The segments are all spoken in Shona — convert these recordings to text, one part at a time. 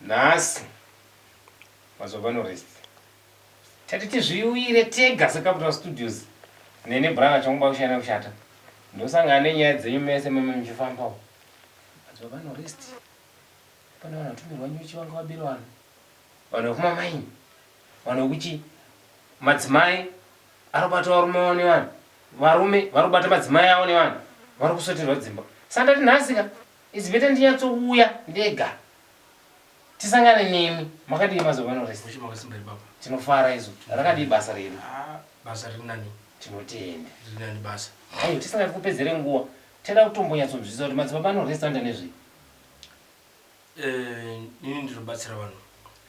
Nasi Madzibaba Norest tati tizviuire tega seCapital Studios nene branga chongwa kushana kushata ndosangana nenyaya dzenyu mese muchifambawo. Madzibaba Norest pane vanhu vatumirwa nyuchi vanga vabira vanhu vekuma-maini, vanhu vekuchi madzimai arikubata varume avo nevanhu, varume varikubata madzimai avo nevanhu vari kusoterwa dzimba. Saka ndati nhasika idzi beta ndinyatsouya ndega tisangane nemi. Makadii Madzibaba Norest? Tinofara izvo. Rakadii basa redu? Basa rinani. Tinotenda. Rinani basa. Aiyo tisangati kupedzere nguva. Tenda kutombonyatsonzwisisa kuti Madzibaba Norest anda nezvei. Ini ndinobatsira vanhu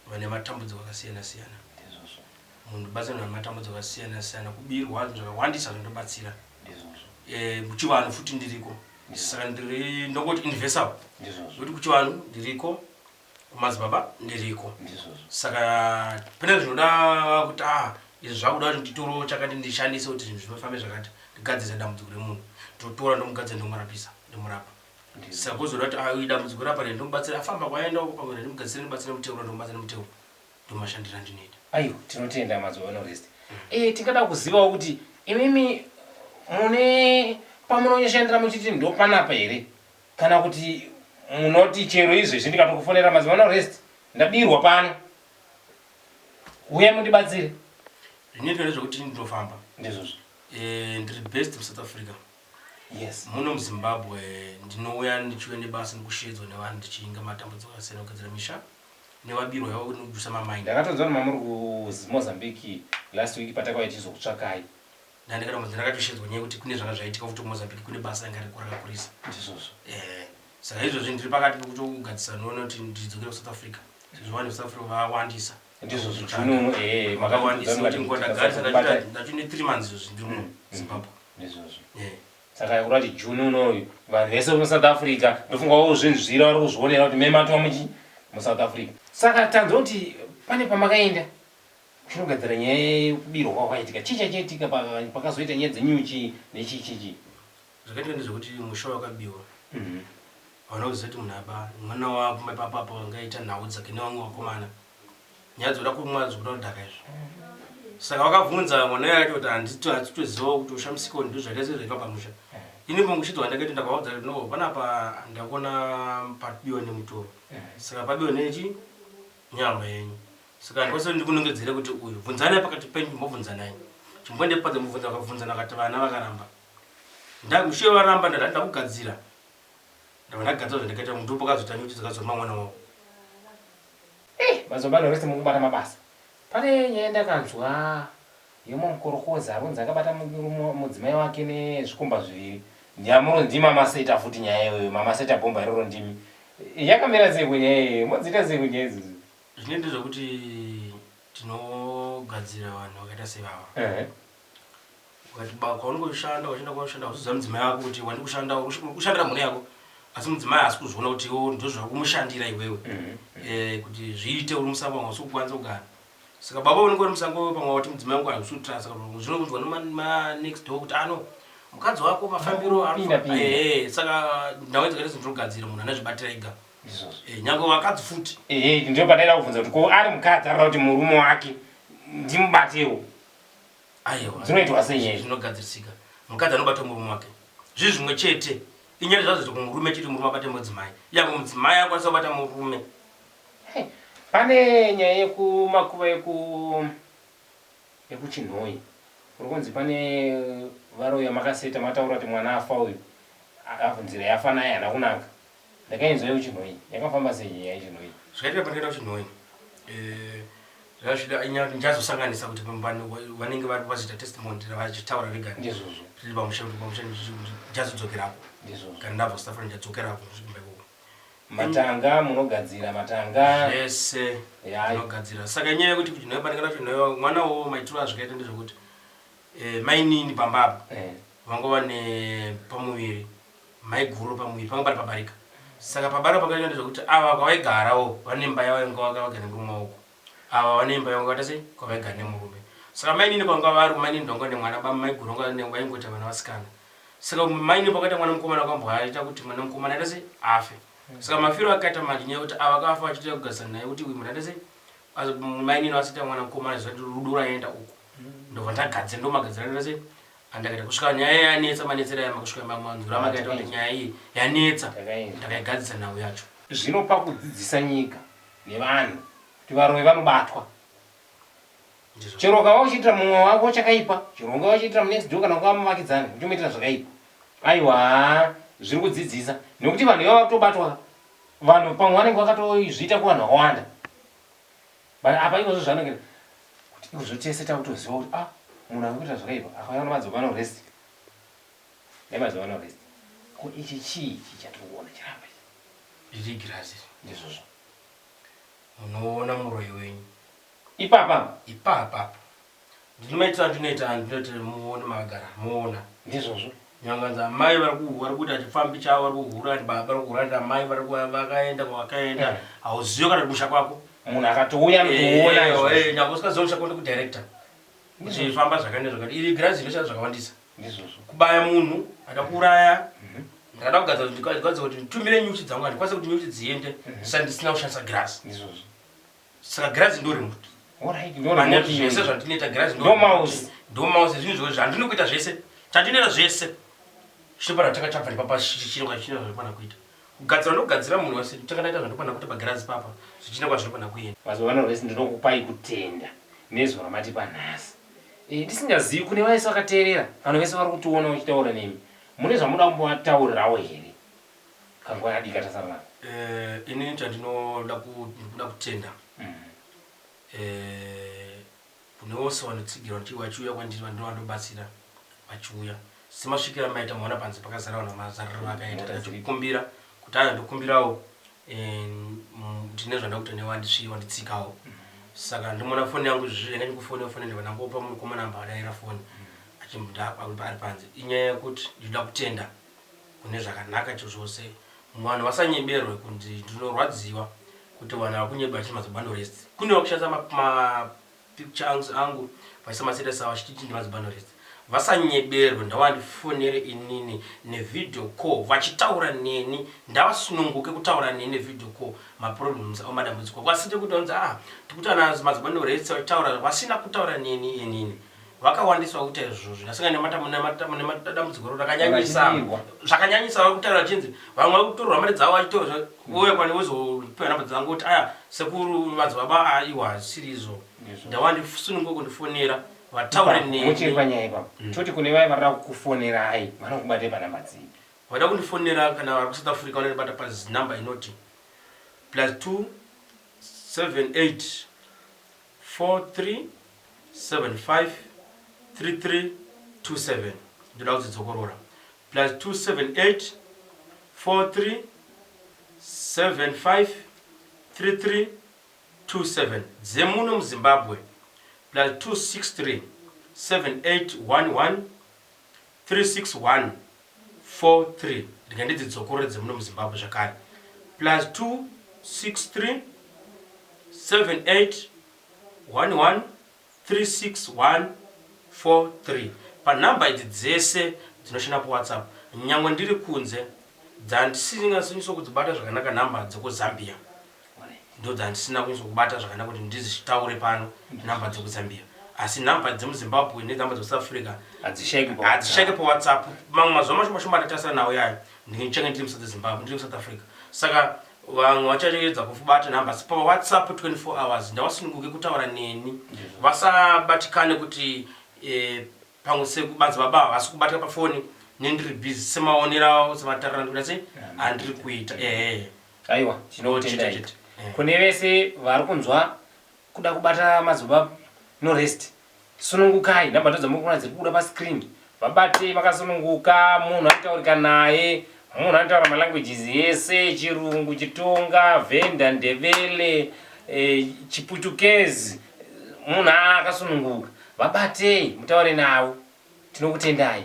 vane matambudziko akasiyana-siyana. Ndizvozvo. Munhu batsira vanhu matambudziko akasiyana-siyana, kubirwa zvakawandisa zvindobatsira. Ndizvozvo. Kuchivanhu futi ndiriko. Saka ndongoti universal. Ndizvozvo. Kuti kuchivanhu ndiriko, kumadzibaba ndiriko. Ndizvozvo. Saka pane zvinoda kuti izvi zvakuda kuti nditoro chakati ndishandise kuti zvinhu zvinofamba zvakati ndigadzise dambudziko remunhu. Totora ndomugadzira ndomurapisa, ndomurapa. Saka kuzoda kuti dambudziko rapa ndomubatsira afamba kwaenda uko pamwe ndimugadzire ndibatsire muteuro ndomubatsira muteuro. Ndomashandira ndinoita. Aiyo tinotenda Madzibaba Norest. Tingada kuzivawo kuti imimi mune pamunonyashandira muchiti ndopanapa here kana kuti munoti chero izvezvi ndikatokufonera Madzibaba Norest ndabirwa pano uye mundibatsire. Zvinoitwa nezvekuti ndinofamba. Ndizvozvo. Ndiri best muSouth Africa. Yes. Muno muZimbabwe ndinouya ndichiuya nebasa nekushedzwa nevanhu ndichinga matambudziko akasiyana kugadzira misha nevabirwa yavo nekudusa mamaini. Ndakatonzwa kuti mamuri kuMozambique last week patakauya tizokutsvakai. Ndakatoshedzwa nyaya yekuti kune zvanga zvaitika kuti kuMozambique kune basa ranga rakakurisa. Ndizvozvo. Saka izvozvi ndiri pakati pekuti kugadzisa noona kuti ndidzokere kuSouth Africa. Zvizowani kuSouth Africa vawandisa. Ndizvozvo. Juno makawandisa kuti ngodagarisa ndachine 3 months izvozvi ndiri muno Zimbabwe. Ndizvozvo. Saka urati June unoyu vanhu vese muSouth Africa ndofungawo zvinhu zviri vari kuzvionera kuti mematwa muSouth Africa. Saka tanzwa kuti pane pamakaenda chinogadzira nyaya yekubirwa kwakaitika chichaitika pakazoita nyaya dzenyuchi nechichichi. Zvakaitika ndezvekuti musha wakabiwa. Vaona kuziva kuti munhu aba mwana wako maipapapo wangaita nhau dzake nevamwe vakomana nyaya dzoda kumwa dzikuda kudhaka izvo. Saka vakabvunza mwana yacho kuti handitozivawo kuti ushamisiko ndozvakaita sezvaika pamusha. Ini munguchidzwa ndakaita ndakavaudza kuti no panapa ndakuona pabiwa nemutoro. Saka pabiwa nechi nyama yenyu. Saka ndikwanisa ndikunongedzere kuti uyu bvunzanai pakati penyu mbobvunzanai. Chimbondepadza mubvunza vakabvunzana vakati vana vakaramba. Ndamushiye varamba ndakugadzira. Ndakagadzira zvandakaita muntu pokazota nyuchi dzakazoruma mwana wavo. Madzibaba Norest mukubata mabasa. Pane nyaya ndakanzwa yomukorokoza aronzi akabata mudzimai wake nezvikomba zviviri. Ndiamurondima mamaseta futi nyaya iyoyo, mamaseta bomba iroro ndimi. Yakamira sei kunyaya iyoyo? Modzita sei kunyaya idzodzi? Zvinoita zvekuti tinogadzira vanhu vakaita sevava. Ukati kwaunongoshanda wachienda kunoshanda uchiziva mudzimai wako kuti wandi kushanda kushandira mhuri yako asi mudzimai haasi kuzviona kuti ndozvava kumushandira iwewe kuti zviite uri musango wanga usikukwanisa kugara. Saka baba unenge uri musango pamwe wati mudzimai wangu hakusutra. Saka zvinokunzwa next door kuti mukadzi wako mafambiro saka ndau dzakaita sezvinogadzira munhu anazvibatira ega. Nyange vakadzi futi. Ndio padaida kubvunza kuti ko ari mukadzi arada kuti murume wake ndimubatewo. Aiwa. Zvinoitwa sei nyaya zvinogadzirisika. Mukadzi anobata murume wake. Zvizvi zvimwe chete. Inyaya zvazo kuti murume chiti murume abate mudzimai. Yango mudzimai akwanisa kubata murume. Pane nyaya yekumakuva yekuchinhoi. Urukunzi pane varoya makaseta mataura kuti mwana afa uyu. Nzira yafa naye hana kunaka. Ndakainzwa yekuchinhoi. Yakafamba sei nyaya yechinhoi? Zvakaita pakaita kuchinhoi. Zvazvida inyaya ndichazosanganisa kuti vanenge vari vachiita testimony vachitaura vega. Ndizvozvo. Tiri pamushando ndichazodzokerapo. Ndizvozvo. Kana ndabva South Africa ndichadzokerapo kusvika ikoko. Matanga munogadzira matanga. Yes. Munogadzira. Saka nyaya yekuti kuchinhoi panenge kuchinhoi mwanawo maitiro azvikaita ndezvekuti mainini pambapa. Vangova nepamuviri. Maiguru pamuviri panga pari pabarika. Saka pabara pakaita ndezvekuti ava kwavaigarawo vane imba yavo yanga vakavagara nemurume ava vane imba yavo vakata sei kwavaigara nemurume. Saka mainini kwanga vari mainini ndonga nemwana baba maiguru vaingota vana vasikana. Saka mainini pakaita mwana mukomana kwambwa aita kuti mwana mukomana aita sei afe. saka mafiro akaita manje nyaya kuti ava kafa achitira kugarisana naye kuti uyu munhu ndese mainini asita mwana mukomana zvati rudo raenda uku ndobva ndagadzira ndomagadzira ndese andakaita kusvika nyaya yanetsa manetsera yamakasvika mamwanzura makaita kuti nyaya iyi yanetsa ndakaigadzisa nawo yacho. Zvino pakudzidzisa nyika nevanhu kuti varove vanobatwa chero ukava uchiitira mumwe wako chakaipa, chero ungava uchiitira munext door kana ukava muvakidzani uchimuitira zvakaipa, aiwa zviri kudzidzisa nekuti vanhu ivava kutobatwa. Vanhu pamwe vanenge vakatozviita kuvanhu vakawanda apa izvozvo zvanongera kuti izvo tese takutoziva kuti munhu ari kuita zvakaipa akauya naMadzibaba Norest neMadzibaba Norest ko ichi chii chatiri kuona chiramba ndiri Girazi ndizvozvo munoona muroyi wenyu ipapa ndinomaitira ndinoti muone magara muona ndizvozvo nyanganza mai vari kuita chifambi chavo vari kuhura baba vari kuhura mai vakaenda kwavakaenda hauzivi kana kumusha kwako munhu akatouya nokuona nyange usikaziva kwako ndikudirector kuti famba zvakaenda zvakati iri Girazi inoshanda zvakawandisa kubaya munhu akakuuraya ndakada kugadzira kuti nditumire nyuchi dzangu handikwanisa kuti nyuchi dziende saka ndisina kushandisa Girazi saka Girazi ndori muti zvese zvandinoita Girazi ndomause zvinhu zvandinokuita zvese chandinoita zvese chitopana takachabva nepapa chichinokwa chino zvinokwana kuita kugadzira ndokugadzira munhu wese takadaita zvandokwana kuita paGirazi papa zvichinokwa zvinokwana kuenda. Madzibaba Norest ndinokupai kutenda nezuva ramati panhasi ndisingazivi kune vaise vakateerera vanhu vese vari kutiona uchitaura nemi mune zvamuda kumbovataurirawo here kanguva yadika tasarana? Inini chandinoda kutenda kune vose vanotsigira vachiuya kwandiri vandovandobatsira vachiuya semasvikira maita maona panze pakazara vanhu mazariro akaenda tachikumbira kuti aya ndokumbirawo ndine zvanda kuita newandisvii wanditsikawo saka ndimona foni yangu zvirenga ndikufoni foni ndivanangopa mukomana namba adaira foni ari panze inyaya yekuti ndinoda kutenda kune zvakanaka chose vanhu vasanyeberwe kuti ndinorwadziwa kuti vanhu vari kunyeberwa chiri Madzibaba Norest kunewo kushandisa mapictures angu vaisa maseresa vachititi ndiMadzibaba Norest vasanyeberwe ndavandifonere inini nevideo call vachitaura neni ndavasununguke kutaura neni nevideo call maproblems amadambudziko vasite kuti vanzi tikutana Madzibaba Norest vachitaura vasina kutaura neni inini vakawandiswa kuita izvozvo nasinga nemadambudziko rakanyanyisa zvakanyanyisa kutaura chinzi vamwe kutorwa mari dzavo vachitaura uye kwani wozopiwa nhamba dzangu kuti sekuru Madzibaba iwa sirizo ndawandisununguke kundifonera vataure neni muchiri panyaya ipapo toti kune vai varida kukufonerai vanokubate panhamba dzipi? Vada kundifonera kana vari kuSouth Africa vanondibata panhamba inoti +278 4375 3327 ndoda kuzidzokorora +278 4375 3327 dzemuno muZimbabwe +263 7811 361 43 ndikandidzokorora dzemuno muZimbabwe zvakare +263 7811 361 43 panhamba idzi dzese dzinoshanda paWhatsApp nyangwe ndiri kunze dzandisingasinyisa kudzibata zvakanaka nhamba dzekuZambia ndo dzandisina kunyisa kubata zvakanaka kuti ndizitaure pano nhamba dzekuZambia asi nhamba dzemuZimbabwe nenhamba dzeSouth Africa hadzishayike paWhatsApp mamwe mazuva macho mashoma atatasira nawo yayo ndingichenge ndiri muZimbabwe ndiri muSouth Africa saka vamwe vachaedza kufubata nhamba asi paWhatsApp 24 hours ndavasununguke kutaura neni vasabatikane kuti pamwe seMadzibaba vasi kubata pafoni nendiri busy semaonera sematarira kuti handiri kuita aiwa tinotenda kune vese vari kunzwa kuda kubata Madzibaba Norest sunungukai nhamba ndo dzamukuona dziri kubuda pascreen vabate vakasununguka munhu anotaurika naye munhu anotaura malanguages ese chirungu chitonga vhenda ndevele chiputukezi munhu akasununguka vabatei mutaure nawo tinokutendai